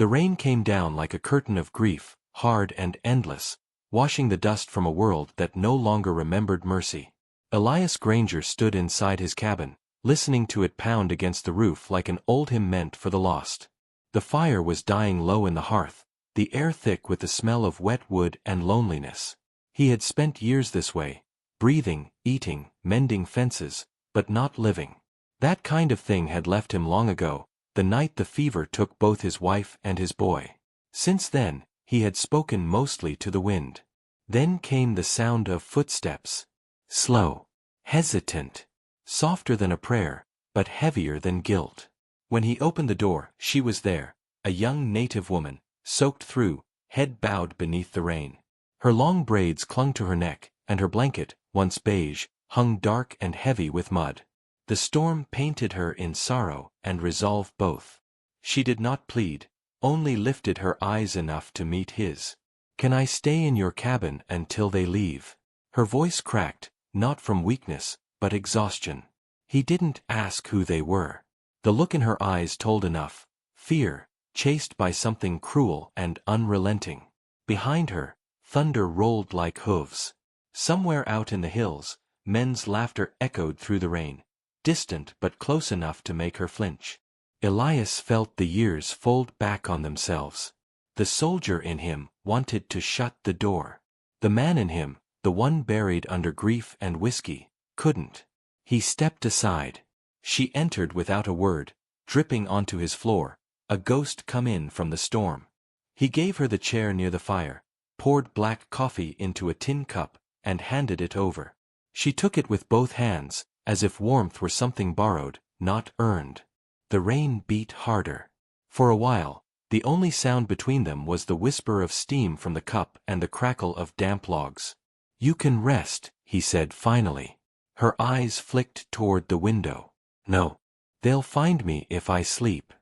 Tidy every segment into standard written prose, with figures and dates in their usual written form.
The rain came down like a curtain of grief, hard and endless, washing the dust from a world that no longer remembered mercy. Elias Granger stood inside his cabin, listening to it pound against the roof like an old hymn meant for the lost. The fire was dying low in the hearth, the air thick with the smell of wet wood and loneliness. He had spent years this way, breathing, eating, mending fences, but not living. That kind of thing had left him long ago, the night the fever took both his wife and his boy. Since then, he had spoken mostly to the wind. Then came the sound of footsteps. Slow, hesitant, softer than a prayer, but heavier than guilt. When he opened the door, she was there, a young native woman, soaked through, head bowed beneath the rain. Her long braids clung to her neck, and her blanket, once beige, hung dark and heavy with mud. The storm painted her in sorrow and resolve both. She did not plead, only lifted her eyes enough to meet his. "Can I stay in your cabin until they leave?" Her voice cracked, not from weakness, but exhaustion. He didn't ask who they were. The look in her eyes told enough. Fear, chased by something cruel and unrelenting. Behind her, thunder rolled like hooves. Somewhere out in the hills, men's laughter echoed through the rain, distant but close enough to make her flinch. Elias felt the years fold back on themselves. The soldier in him wanted to shut the door. The man in him, the one buried under grief and whiskey, couldn't. He stepped aside. She entered without a word, dripping onto his floor, a ghost come in from the storm. He gave her the chair near the fire, poured black coffee into a tin cup, and handed it over. She took it with both hands, as if warmth were something borrowed, not earned. The rain beat harder. For a while, the only sound between them was the whisper of steam from the cup and the crackle of damp logs. "You can rest," he said finally. Her eyes flicked toward the window. "No. They'll find me if I sleep."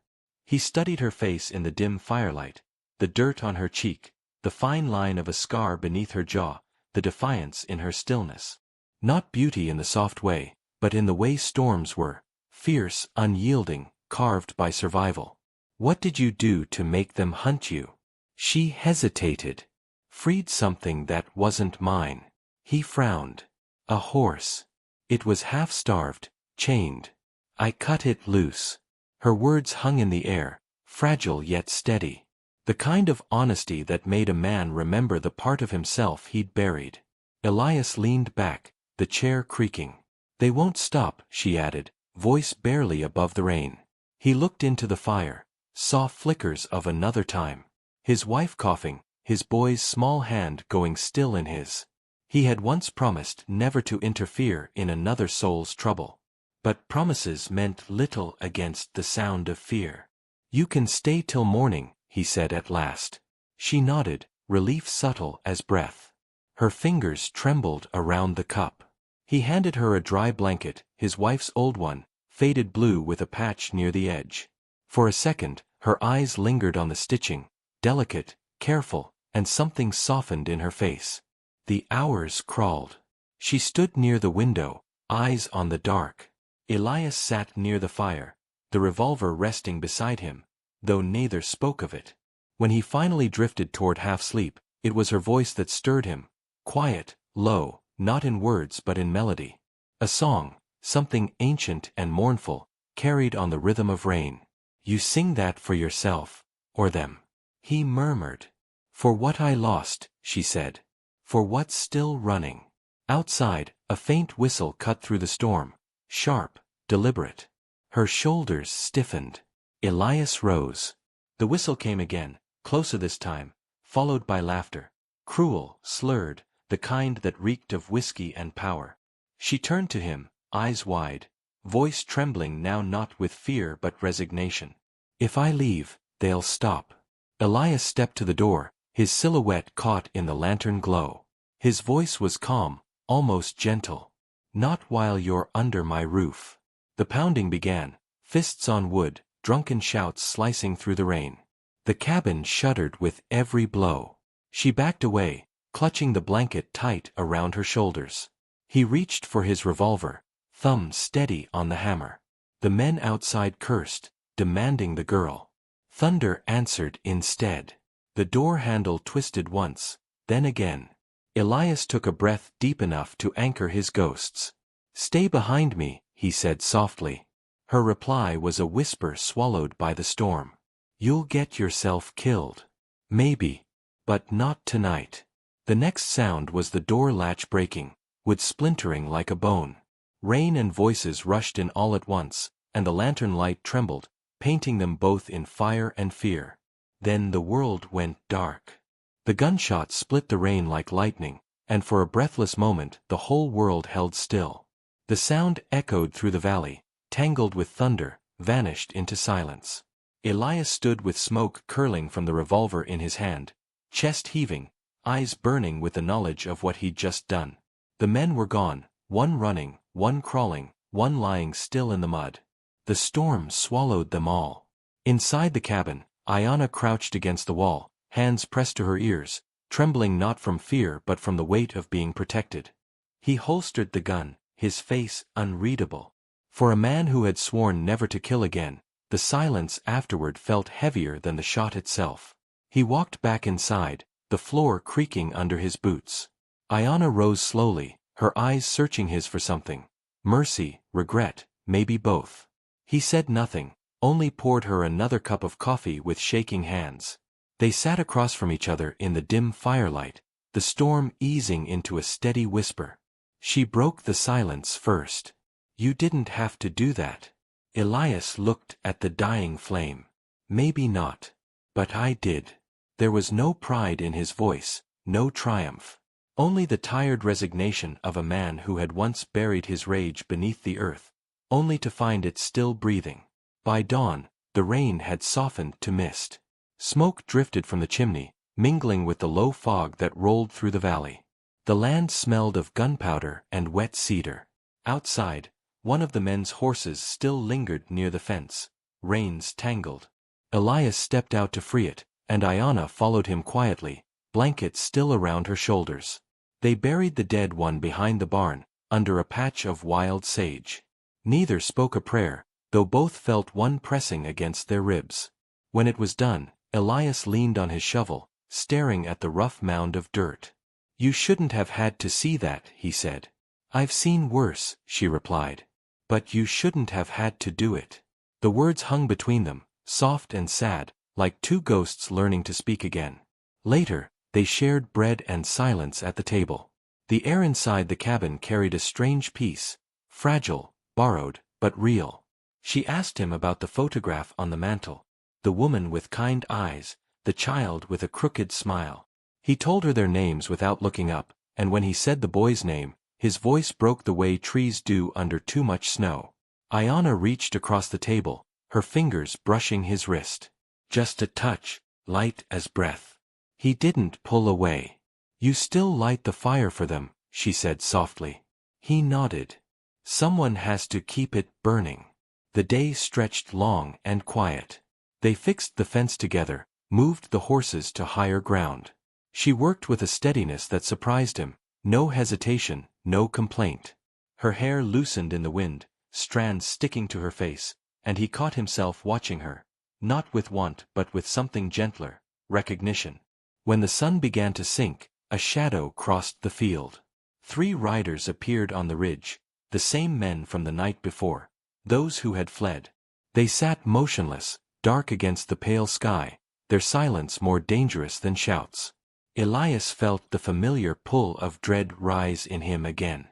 He studied her face in the dim firelight, the dirt on her cheek, the fine line of a scar beneath her jaw, the defiance in her stillness. Not beauty in the soft way, but in the way storms were, fierce, unyielding, carved by survival. "What did you do to make them hunt you?" She hesitated. "Freed something that wasn't mine." He frowned. "A horse. It was half-starved, chained. I cut it loose." Her words hung in the air, fragile yet steady. The kind of honesty that made a man remember the part of himself he'd buried. Elias leaned back, the chair creaking. "They won't stop," she added, voice barely above the rain. He looked into the fire, saw flickers of another time. His wife coughing, his boy's small hand going still in his. He had once promised never to interfere in another soul's trouble. But promises meant little against the sound of fear. "You can stay till morning," he said at last. She nodded, relief subtle as breath. Her fingers trembled around the cup. He handed her a dry blanket, his wife's old one, faded blue with a patch near the edge. For a second, her eyes lingered on the stitching, delicate, careful, and something softened in her face. The hours crawled. She stood near the window, eyes on the dark. Elias sat near the fire, the revolver resting beside him, though neither spoke of it. When he finally drifted toward half-sleep, it was her voice that stirred him, quiet, low, not in words but in melody. A song, something ancient and mournful, carried on the rhythm of rain. "You sing that for yourself, or them?" He murmured. "For what I lost," she said. "For what's still running." Outside, a faint whistle cut through the storm, sharp, deliberate. Her shoulders stiffened. Elias rose. The whistle came again, closer this time, followed by laughter. Cruel, slurred, the kind that reeked of whiskey and power. She turned to him, eyes wide, voice trembling now not with fear but resignation. "If I leave, they'll stop." Elias stepped to the door, his silhouette caught in the lantern glow. His voice was calm, almost gentle. "Not while you're under my roof." The pounding began, fists on wood, drunken shouts slicing through the rain. The cabin shuddered with every blow. She backed away, clutching the blanket tight around her shoulders. He reached for his revolver, thumb steady on the hammer. The men outside cursed, demanding the girl. Thunder answered instead. The door handle twisted once, then again. Elias took a breath deep enough to anchor his ghosts. "Stay behind me," he said softly. Her reply was a whisper swallowed by the storm. "You'll get yourself killed." "Maybe. But not tonight." The next sound was the door latch breaking, wood splintering like a bone. Rain and voices rushed in all at once, and the lantern light trembled, painting them both in fire and fear. Then the world went dark. The gunshots split the rain like lightning, and for a breathless moment the whole world held still. The sound echoed through the valley, tangled with thunder, vanished into silence. Elias stood with smoke curling from the revolver in his hand, chest heaving, eyes burning with the knowledge of what he'd just done. The men were gone, one running, one crawling, one lying still in the mud. The storm swallowed them all. Inside the cabin, Ayanna crouched against the wall, hands pressed to her ears, trembling not from fear but from the weight of being protected. He holstered the gun, his face unreadable. For a man who had sworn never to kill again, the silence afterward felt heavier than the shot itself. He walked back inside, the floor creaking under his boots. Ayanna rose slowly, her eyes searching his for something. Mercy, regret, maybe both. He said nothing, only poured her another cup of coffee with shaking hands. They sat across from each other in the dim firelight, the storm easing into a steady whisper. She broke the silence first. "You didn't have to do that." Elias looked at the dying flame. "Maybe not. But I did." There was no pride in his voice, no triumph. Only the tired resignation of a man who had once buried his rage beneath the earth, only to find it still breathing. By dawn, the rain had softened to mist. Smoke drifted from the chimney, mingling with the low fog that rolled through the valley. The land smelled of gunpowder and wet cedar. Outside, one of the men's horses still lingered near the fence, reins tangled. Elias stepped out to free it, and Ayanna followed him quietly, blankets still around her shoulders. They buried the dead one behind the barn, under a patch of wild sage. Neither spoke a prayer, though both felt one pressing against their ribs. When it was done, Elias leaned on his shovel, staring at the rough mound of dirt. "You shouldn't have had to see that," he said. "I've seen worse," she replied. "But you shouldn't have had to do it." The words hung between them, soft and sad, like two ghosts learning to speak again. Later, they shared bread and silence at the table. The air inside the cabin carried a strange peace, fragile, borrowed, but real. She asked him about the photograph on the mantel, the woman with kind eyes, the child with a crooked smile. He told her their names without looking up, and when he said the boy's name, his voice broke the way trees do under too much snow. Ayanna reached across the table, her fingers brushing his wrist. Just a touch, light as breath. He didn't pull away. "You still light the fire for them," she said softly. He nodded. "Someone has to keep it burning." The day stretched long and quiet. They fixed the fence together, moved the horses to higher ground. She worked with a steadiness that surprised him, no hesitation, no complaint. Her hair loosened in the wind, strands sticking to her face, and he caught himself watching her, not with want but with something gentler, recognition. When the sun began to sink, a shadow crossed the field. 3 riders appeared on the ridge, the same men from the night before, those who had fled. They sat motionless, dark against the pale sky, their silence more dangerous than shouts. Elias felt the familiar pull of dread rise in him again.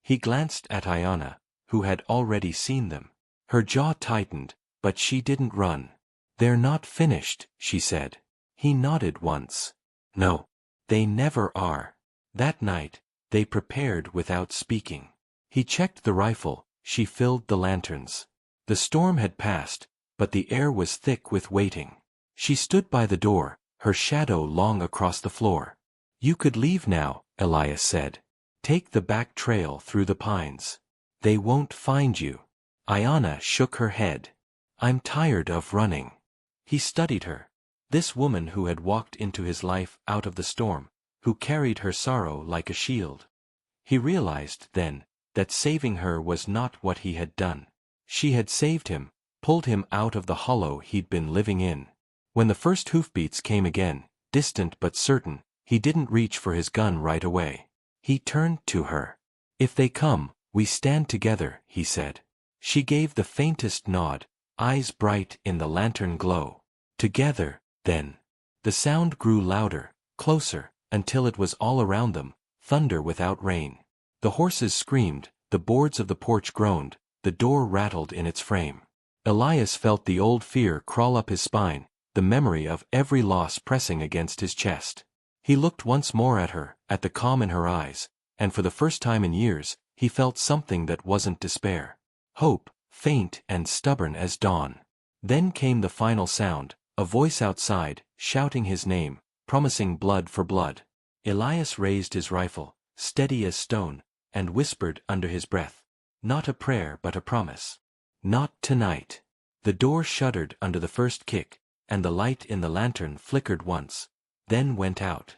He glanced at Ayanna, who had already seen them. Her jaw tightened, but she didn't run. "They're not finished," she said. He nodded once. "No. They never are." That night, they prepared without speaking. He checked the rifle, she filled the lanterns. The storm had passed, but the air was thick with waiting. She stood by the door, her shadow long across the floor. "You could leave now," Elias said. "Take the back trail through the pines. They won't find you." Ayanna shook her head. "I'm tired of running." He studied her. This woman who had walked into his life out of the storm, who carried her sorrow like a shield. He realized, then, that saving her was not what he had done. She had saved him, pulled him out of the hollow he'd been living in. When the first hoofbeats came again, distant but certain, he didn't reach for his gun right away. He turned to her. "If they come, we stand together," he said. She gave the faintest nod, eyes bright in the lantern glow. "Together, then." The sound grew louder, closer, until it was all around them, thunder without rain. The horses screamed, the boards of the porch groaned, the door rattled in its frame. Elias felt the old fear crawl up his spine, the memory of every loss pressing against his chest. He looked once more at her, at the calm in her eyes, and for the first time in years, he felt something that wasn't despair. Hope, faint and stubborn as dawn. Then came the final sound, a voice outside, shouting his name, promising blood for blood. Elias raised his rifle, steady as stone, and whispered under his breath, "Not a prayer but a promise. Not tonight." The door shuddered under the first kick, and the light in the lantern flickered once, then went out.